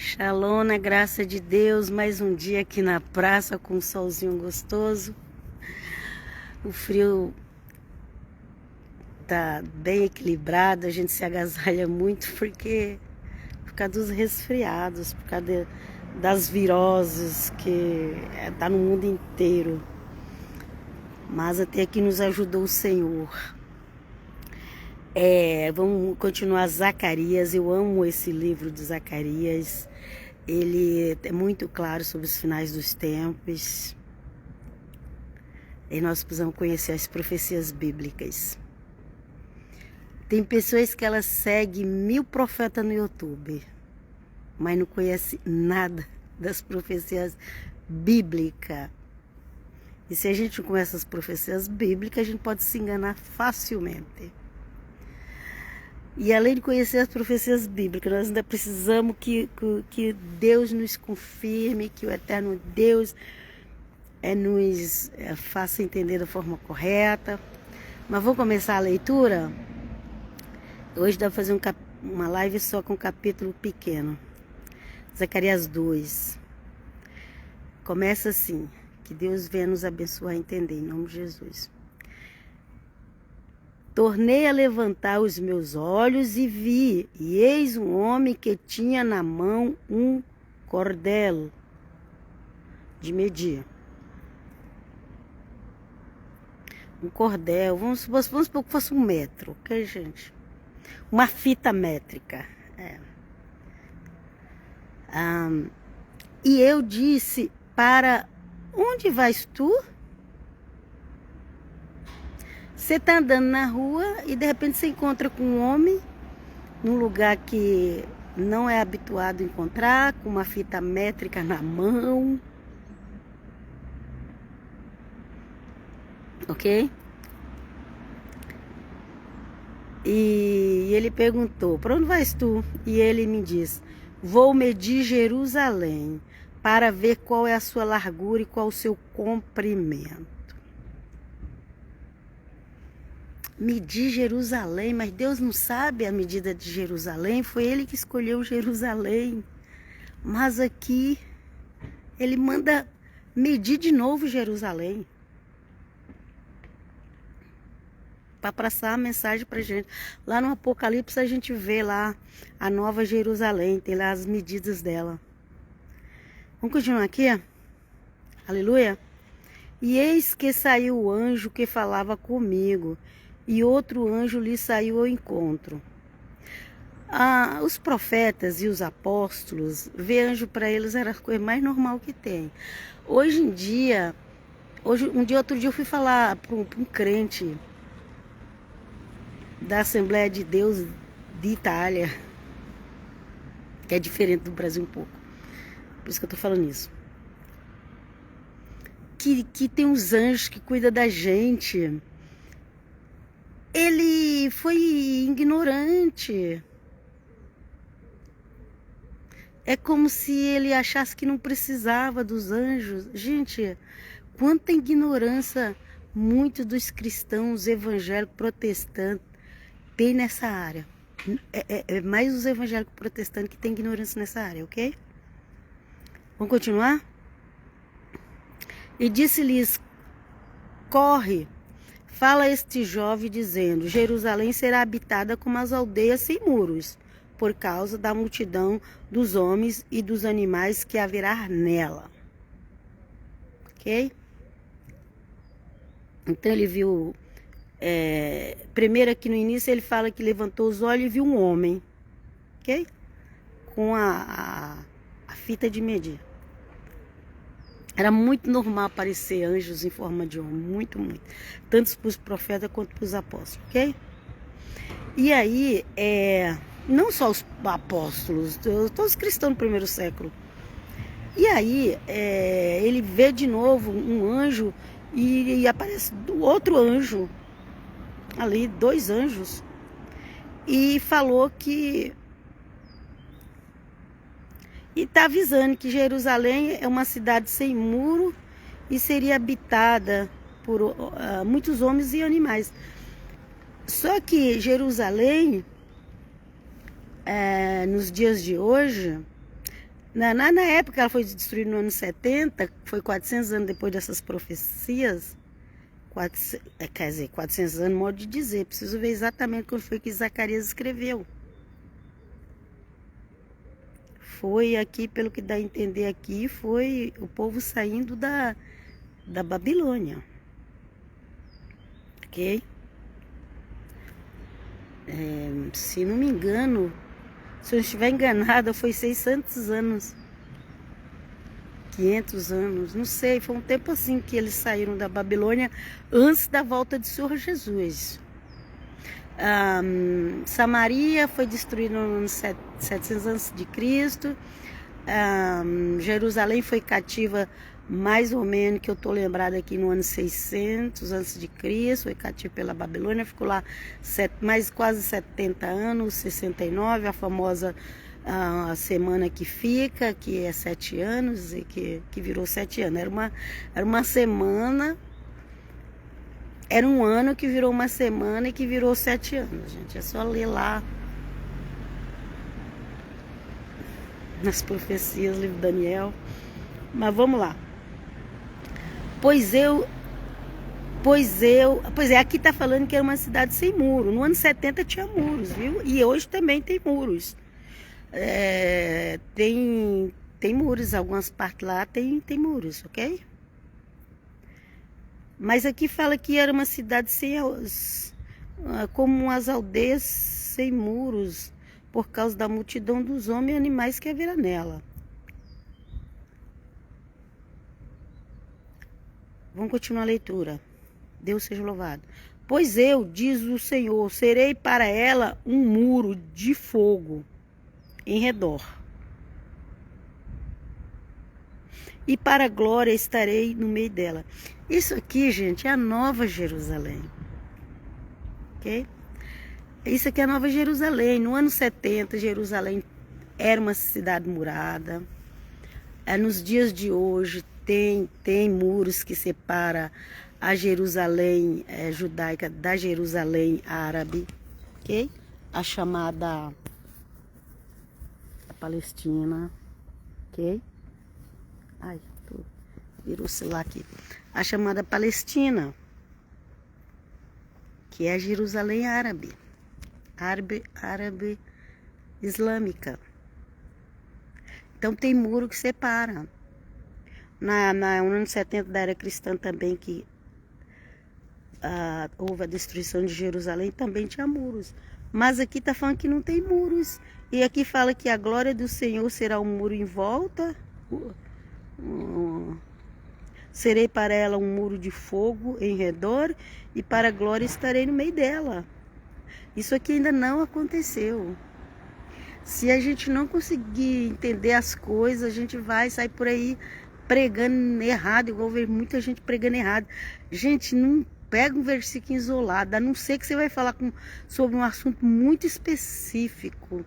Shalom, na graça de Deus, mais um dia aqui na praça com um solzinho gostoso. O frio tá bem equilibrado, a gente se agasalha muito por causa dos resfriados, por causa das viroses que tá no mundo inteiro. Mas até que nos ajudou o Senhor. Vamos continuar Zacarias. Eu amo esse livro de Zacarias. Ele é muito claro sobre os finais dos tempos. E nós precisamos conhecer as profecias bíblicas. Tem pessoas que elas seguem 1000 profetas no YouTube, mas não conhecem nada das profecias bíblicas. E se a gente não conhece as profecias bíblicas, a gente pode se enganar facilmente. E além de conhecer as profecias bíblicas, nós ainda precisamos que Deus nos confirme, que o eterno Deus nos faça entender da forma correta. Mas vou começar a leitura. Hoje dá para fazer uma live só com um capítulo pequeno. Zacarias 2. Começa assim. Que Deus venha nos abençoar a entender, em nome de Jesus. Tornei a levantar os meus olhos e vi, e eis um homem que tinha na mão um cordel de medir. Um cordel, vamos supor que fosse 1 metro, ok, gente? Uma fita métrica. E eu disse, para onde vais tu? Você está andando na rua e de repente você encontra com um homem num lugar que não é habituado a encontrar, com uma fita métrica na mão. Ok? E ele perguntou, para onde vais tu? E ele me disse, vou medir Jerusalém para ver qual é a sua largura e qual o seu comprimento. Medir Jerusalém, mas Deus não sabe a medida de Jerusalém, foi Ele que escolheu Jerusalém. Mas aqui, Ele manda medir de novo Jerusalém. Para passar a mensagem para a gente. Lá no Apocalipse a gente vê lá a nova Jerusalém, tem lá as medidas dela. Vamos continuar aqui? Aleluia. E eis que saiu o anjo que falava comigo, e outro anjo lhe saiu ao encontro. Os profetas e os apóstolos, ver anjo para eles era a coisa mais normal que tem. Hoje em dia, outro dia eu fui falar para um crente da Assembleia de Deus de Itália, que é diferente do Brasil um pouco. Por isso que eu tô falando isso. Que tem uns anjos que cuidam da gente. Ele foi ignorante. É como se ele achasse que não precisava dos anjos. Gente, quanta ignorância muitos dos cristãos evangélicos protestantes tem nessa área. É mais os evangélicos protestantes que tem ignorância nessa área, ok? Vamos continuar? E disse-lhes, corre, fala este jovem dizendo, Jerusalém será habitada como as aldeias sem muros, por causa da multidão dos homens e dos animais que haverá nela. Ok? Então ele viu, primeiro aqui no início ele fala que levantou os olhos e viu um homem, ok? Com a fita de medir. Era muito normal aparecer anjos em forma de homem, muito. Tanto para os profetas quanto para os apóstolos, ok? E aí, não só os apóstolos, todos os cristãos do primeiro século. E aí, ele vê de novo um anjo e aparece outro anjo, ali, 2 anjos, e falou que... E está avisando que Jerusalém é uma cidade sem muro e seria habitada por muitos homens e animais. Só que Jerusalém, nos dias de hoje, Na época ela foi destruída no ano 70, foi 400 anos depois dessas profecias. Quer dizer, 400 anos, modo de dizer. Preciso ver exatamente quando foi que Zacarias escreveu. Foi aqui, pelo que dá a entender aqui, foi o povo saindo da Babilônia. Ok? Se não me engano, se eu não estiver enganada, foi 600 anos. 500 anos, não sei, foi um tempo assim que eles saíram da Babilônia antes da volta de Senhor Jesus. Samaria foi destruída no ano 700 a.C. Jerusalém foi cativa mais ou menos, que eu estou lembrada aqui, no ano 600 a.C., foi cativa pela Babilônia, ficou lá mais quase 70 anos, 69, a famosa a semana que fica, que é 7 anos, e que virou 7 anos. Era uma semana, era um ano que virou uma semana e que virou 7 anos, gente. É só ler lá nas profecias, livro de Daniel. Mas vamos lá. Pois é, aqui tá falando que era uma cidade sem muro. No ano 70 tinha muros, viu? E hoje também tem muros. Tem muros, algumas partes lá tem muros, ok? Mas aqui fala que era uma cidade como as aldeias sem muros, por causa da multidão dos homens e animais que haverá nela. Vamos continuar a leitura. Deus seja louvado. Pois eu, diz o Senhor, serei para ela um muro de fogo em redor. E para a glória estarei no meio dela. Isso aqui, gente, é a Nova Jerusalém. Ok? Isso aqui é a Nova Jerusalém. No ano 70, Jerusalém era uma cidade murada. Nos dias de hoje, tem muros que separam a Jerusalém judaica da Jerusalém árabe. Ok? A chamada Palestina. Ok? Ai, virou o celular aqui. A chamada Palestina, que é a Jerusalém árabe islâmica. Então tem muro que separa. No ano 70 da era cristã também, que houve a destruição de Jerusalém, também tinha muros. Mas aqui está falando que não tem muros. E aqui fala que a glória do Senhor será um muro em volta. Serei para ela um muro de fogo em redor, e para a glória estarei no meio dela. Isso aqui ainda não aconteceu. Se a gente não conseguir entender as coisas, a gente vai sair por aí pregando errado, igual eu vejo muita gente pregando errado. Gente, não pega um versículo isolado, a não ser que você vai falar sobre um assunto muito específico.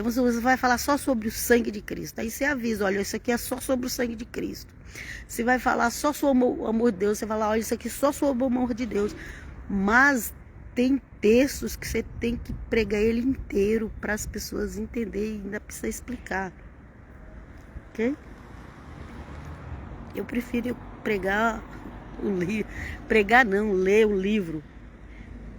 Você vai falar só sobre o sangue de Cristo. Aí você avisa, olha, isso aqui é só sobre o sangue de Cristo. Você vai falar só sobre o amor de Deus, você vai falar, olha, isso aqui é só sobre o amor de Deus. Mas tem textos que você tem que pregar ele inteiro para as pessoas entenderem, e ainda precisa explicar. Ok? Eu prefiro pregar o livro. Pregar não, ler o livro.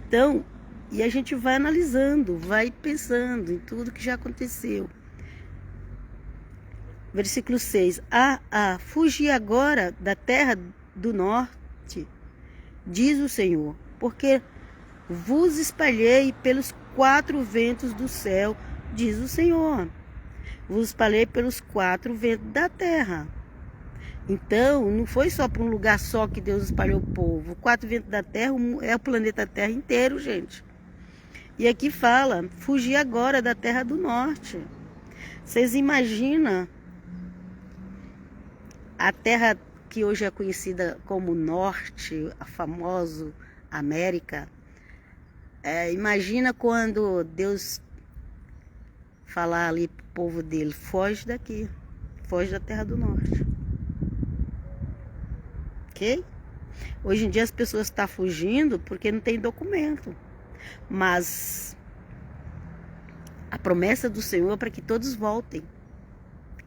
Então, e a gente vai analisando, vai pensando em tudo que já aconteceu. Versículo 6. Fugi agora da terra do norte, diz o Senhor, porque vos espalhei pelos 4 ventos do céu, diz o Senhor. Vos espalhei pelos 4 ventos da terra. Então, não foi só para um lugar só que Deus espalhou o povo. 4 ventos da terra é o planeta Terra inteiro, gente. E aqui fala, fugir agora da terra do norte. Vocês imaginam a terra que hoje é conhecida como Norte, a famosa América? Imagina quando Deus falar ali pro povo dele, foge daqui, foge da terra do norte. Ok? Hoje em dia as pessoas estão fugindo porque não tem documento. Mas a promessa do Senhor é para que todos voltem.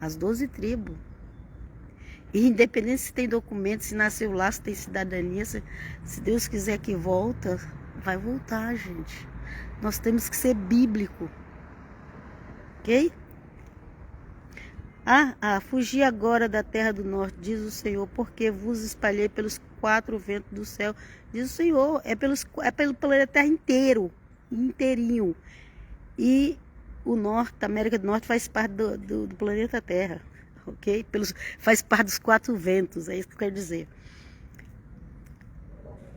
As 12 tribos. E independente se tem documento, se nasceu lá, se tem cidadania, se Deus quiser que volta, vai voltar, gente. Nós temos que ser bíblico. Ok? Fugi agora da terra do norte, diz o Senhor, porque vos espalhei pelos 4 ventos do céu. Diz o Senhor, é pelo planeta Terra inteiro, inteirinho. E o norte, a América do Norte faz parte do planeta Terra, ok? Faz parte dos 4 ventos, é isso que eu quero dizer.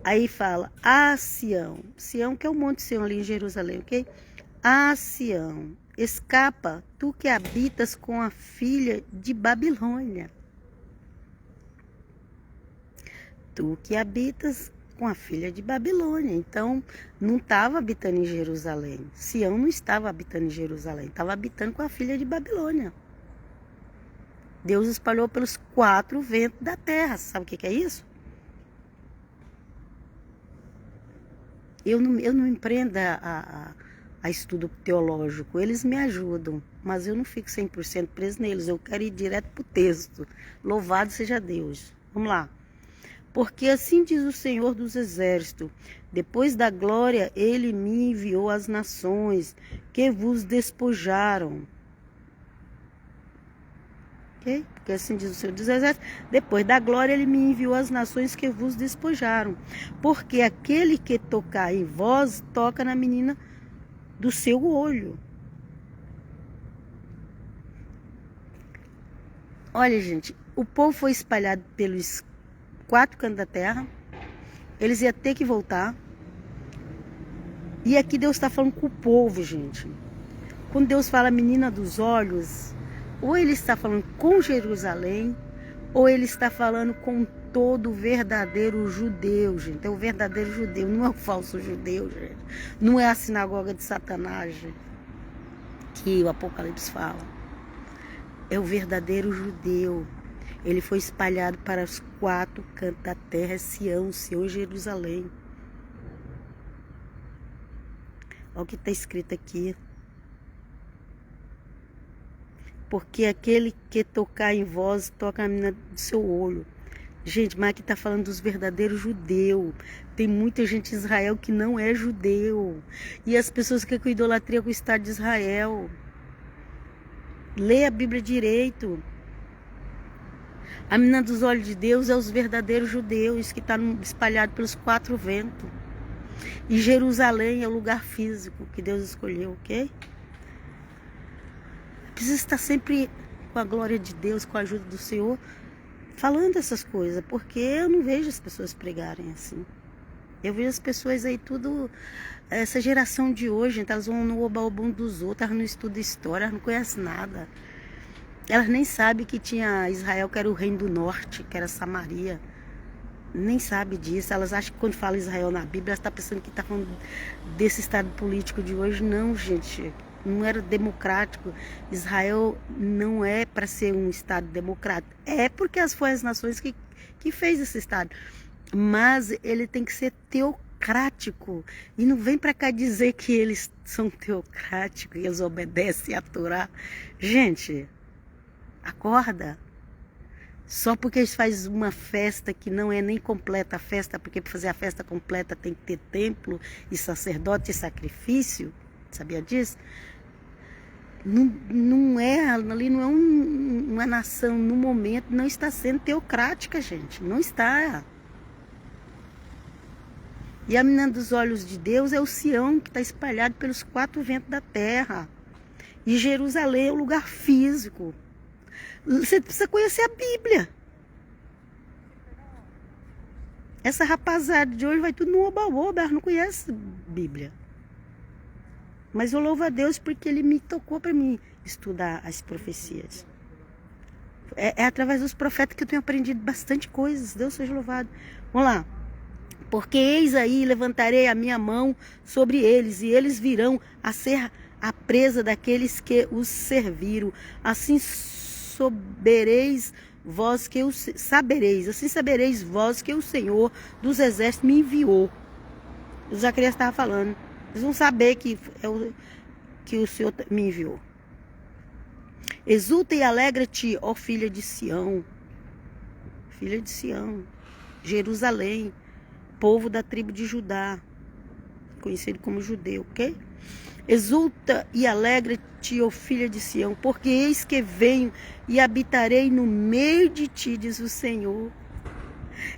Aí fala, Sião, Sião que é o Monte Sião ali em Jerusalém, ok? Sião, escapa, tu que habitas com a filha de Babilônia. Tu que habitas com a filha de Babilônia. Então, não estava habitando em Jerusalém. Sião não estava habitando em Jerusalém, estava habitando com a filha de Babilônia. Deus espalhou pelos 4 ventos da terra. Sabe o que é isso? Eu não empreendo a estudo teológico, eles me ajudam, mas eu não fico 100% preso neles, eu quero ir direto para o texto. Louvado seja Deus. Vamos lá. Porque assim diz o Senhor dos Exércitos, depois da glória ele me enviou às nações que vos despojaram. Okay? Porque assim diz o Senhor dos Exércitos, depois da glória ele me enviou às nações que vos despojaram. Porque aquele que tocar em vós, toca na menina do seu olho. Olha, gente, o povo foi espalhado pelos 4 cantos da terra. Eles iam ter que voltar. E aqui Deus está falando com o povo, gente. Quando Deus fala menina dos olhos, ou ele está falando com Jerusalém, ou ele está falando com todo o verdadeiro judeu, gente. É o verdadeiro judeu, não é o falso judeu, gente. Não é a sinagoga de Satanás, gente, que o Apocalipse fala. É o verdadeiro judeu. Ele foi espalhado para os 4 cantos da terra, Sião, Sião e Jerusalém. Olha o que está escrito aqui. Porque aquele que tocar em vós, toca a menina do seu olho. Gente, mas aqui está falando dos verdadeiros judeus. Tem muita gente em Israel que não é judeu. E as pessoas que idolatria com o Estado de Israel. Lê a Bíblia direito. A menina dos olhos de Deus é os verdadeiros judeus que estão espalhados pelos 4 ventos. E Jerusalém é o lugar físico que Deus escolheu, ok? Precisa estar sempre com a glória de Deus, com a ajuda do Senhor, falando essas coisas, porque eu não vejo as pessoas pregarem assim. Eu vejo as pessoas aí tudo, essa geração de hoje, então, elas vão no oba-oba um dos outros, elas não estudam história, elas não conhecem nada. Elas nem sabem que tinha Israel, que era o reino do norte, que era Samaria. Nem sabe disso. Elas acham que quando fala Israel na Bíblia, elas estão pensando que está falando desse estado político de hoje. Não, gente. Não era democrático. Israel não é para ser um estado democrático. É porque foi as nações que fez esse estado. Mas ele tem que ser teocrático. E não vem para cá dizer que eles são teocráticos e eles obedecem a Torá. Gente, acorda. Só porque eles fazem uma festa que não é nem completa a festa, porque para fazer a festa completa tem que ter templo e sacerdote e sacrifício. Sabia disso? Não é, ali não é uma nação, no momento, não está sendo teocrática, gente. Não está. E a menina dos olhos de Deus é o Sião, que está espalhado pelos 4 ventos da terra. E Jerusalém é o lugar físico. Você precisa conhecer a Bíblia. Essa rapaziada de hoje vai tudo no oba-oba, ela não conhece a Bíblia. Mas eu louvo a Deus porque Ele me tocou para mim estudar as profecias. É através dos profetas que eu tenho aprendido bastante coisas. Deus seja louvado. Vamos lá. Porque eis aí, levantarei a minha mão sobre eles, e eles virão a ser a presa daqueles que os serviram. Assim sabereis vós que o Senhor dos exércitos me enviou. O Zacarias estava falando. Eles vão saber que o Senhor me enviou. Exulta e alegra-te, ó filha de Sião. Filha de Sião. Jerusalém. Povo da tribo de Judá. Conhecido como judeu, ok? Exulta e alegra-te, ó filha de Sião, porque eis que venho e habitarei no meio de ti, diz o Senhor.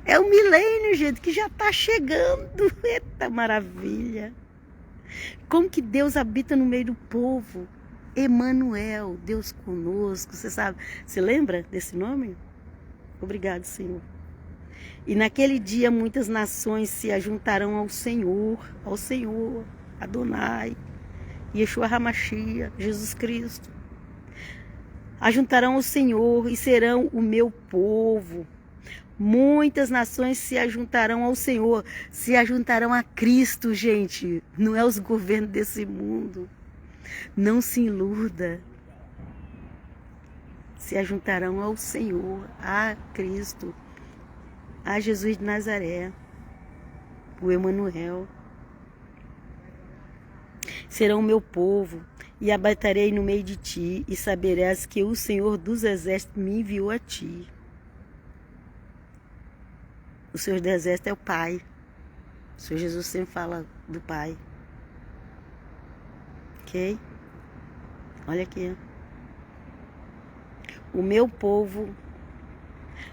É o milênio, gente, que já está chegando. Eita maravilha! Como que Deus habita no meio do povo? Emanuel, Deus conosco. Você sabe, você lembra desse nome? Obrigado, Senhor. E naquele dia muitas nações se ajuntarão ao Senhor, Adonai, Yeshua HaMashiach, Jesus Cristo. Ajuntarão ao Senhor e serão o meu povo. Muitas nações se ajuntarão ao Senhor, se ajuntarão a Cristo, gente. Não é os governos desse mundo. Não se iluda. Se ajuntarão ao Senhor, a Cristo, a Jesus de Nazaré, o Emanuel. Serão o meu povo, e habitarei no meio de ti, e saberás que o Senhor dos Exércitos me enviou a ti. O Senhor dos Exércitos é o Pai. O Senhor Jesus sempre fala do Pai. Ok? Olha aqui. O meu povo,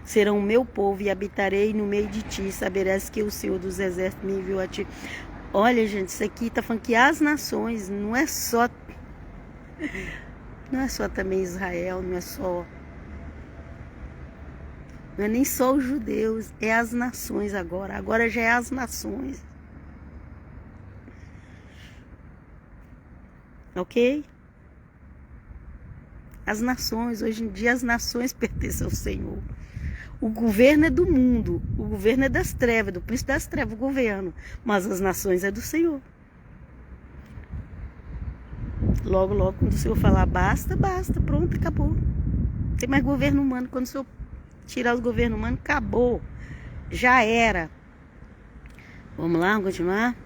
serão o meu povo, e habitarei no meio de ti, e saberás que o Senhor dos Exércitos me enviou a ti. Olha, gente, isso aqui está falando que as nações, não é só também Israel, não é nem só os judeus, é as nações agora já é as nações. Ok? As nações, hoje em dia as nações pertencem ao Senhor. O governo é do mundo, o governo é das trevas, do príncipe das trevas, o governo. Mas as nações é do Senhor. Logo, logo, quando o Senhor falar basta, basta, pronto, acabou. Não tem mais governo humano. Quando o Senhor tirar os governos humanos, acabou. Já era. Vamos lá, vamos continuar?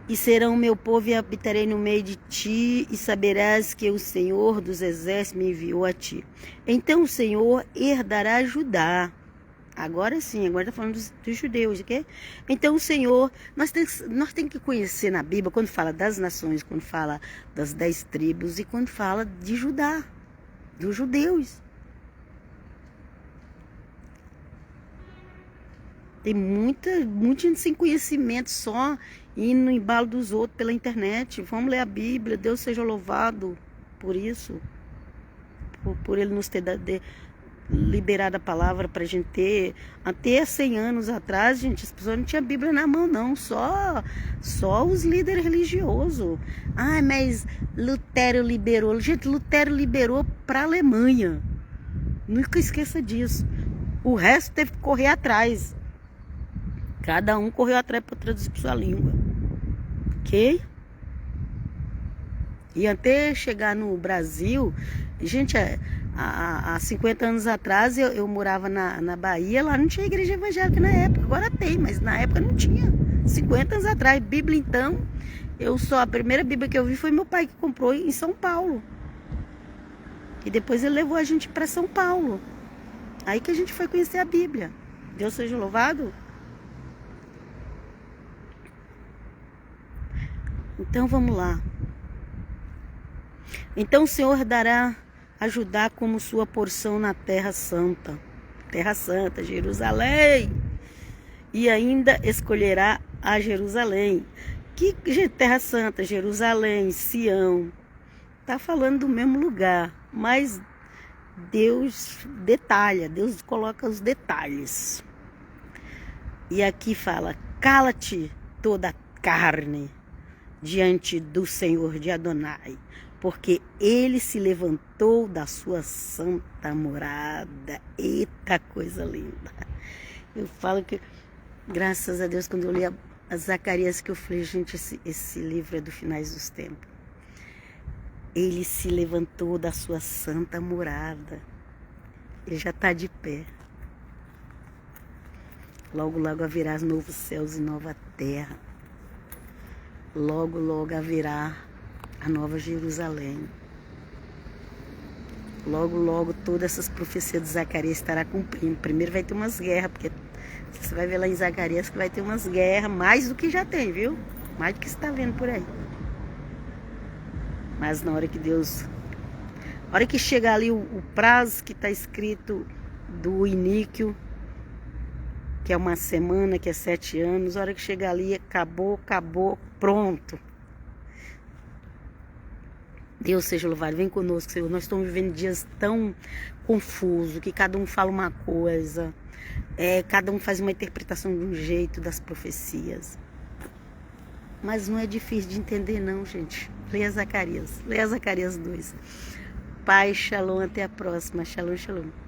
E serão o meu povo e habitarei no meio de ti, e saberás que o Senhor dos Exércitos me enviou a ti. Então o Senhor herdará Judá. Agora sim, agora está falando dos judeus, ok? Então o Senhor, nós temos que conhecer na Bíblia, quando fala das nações, quando fala das 10 tribos e quando fala de Judá, dos judeus. Tem muita gente sem conhecimento, só indo no embalo dos outros pela internet. Vamos ler a Bíblia, Deus seja louvado por isso. Por Ele nos ter liberado a palavra para a gente ter. Até 100 anos atrás, gente, as pessoas não tinham Bíblia na mão, não. Só os líderes religiosos. Ah, mas Lutero liberou. Gente, Lutero liberou para a Alemanha. Nunca esqueça disso. O resto teve que correr atrás. Cada um correu atrás para traduzir para sua língua. Ok? E até chegar no Brasil, gente, há 50 anos atrás eu morava na Bahia, lá não tinha igreja evangélica na época, agora tem, mas na época não tinha. 50 anos atrás, Bíblia então, a primeira Bíblia que eu vi foi meu pai que comprou em São Paulo. E depois ele levou a gente para São Paulo. Aí que a gente foi conhecer a Bíblia. Deus seja louvado. Então vamos lá. Então o Senhor dará a Judá como sua porção na Terra Santa, Jerusalém, e ainda escolherá a Jerusalém. Que Terra Santa, Jerusalém, Sião, está falando do mesmo lugar, mas Deus detalha, Deus coloca os detalhes. E aqui fala: cala-te toda a carne diante do Senhor de Adonai, porque ele se levantou da sua santa morada. Eita, coisa linda. Eu falo que, graças a Deus, quando eu li a Zacarias, que eu falei, gente, esse livro é do finais dos tempos. Ele se levantou da sua santa morada. Ele já está de pé. Logo, logo haverá novos céus e nova terra. Logo, logo haverá a Nova Jerusalém. Logo, logo, todas essas profecias de Zacarias estará cumprindo. Primeiro vai ter umas guerras, porque você vai ver lá em Zacarias que vai ter umas guerras, mais do que já tem, viu? Mais do que você está vendo por aí. Mas na hora que Deus... Na hora que chegar ali o prazo que está escrito do iníquo, que é uma semana, que é 7 anos, na hora que chegar ali, acabou, pronto. Deus seja louvado, vem conosco, Senhor. Nós estamos vivendo dias tão confusos, que cada um fala uma coisa, cada um faz uma interpretação de um jeito das profecias. Mas não é difícil de entender não, gente. Leia Zacarias 2. Pai, shalom, até a próxima. Shalom, shalom.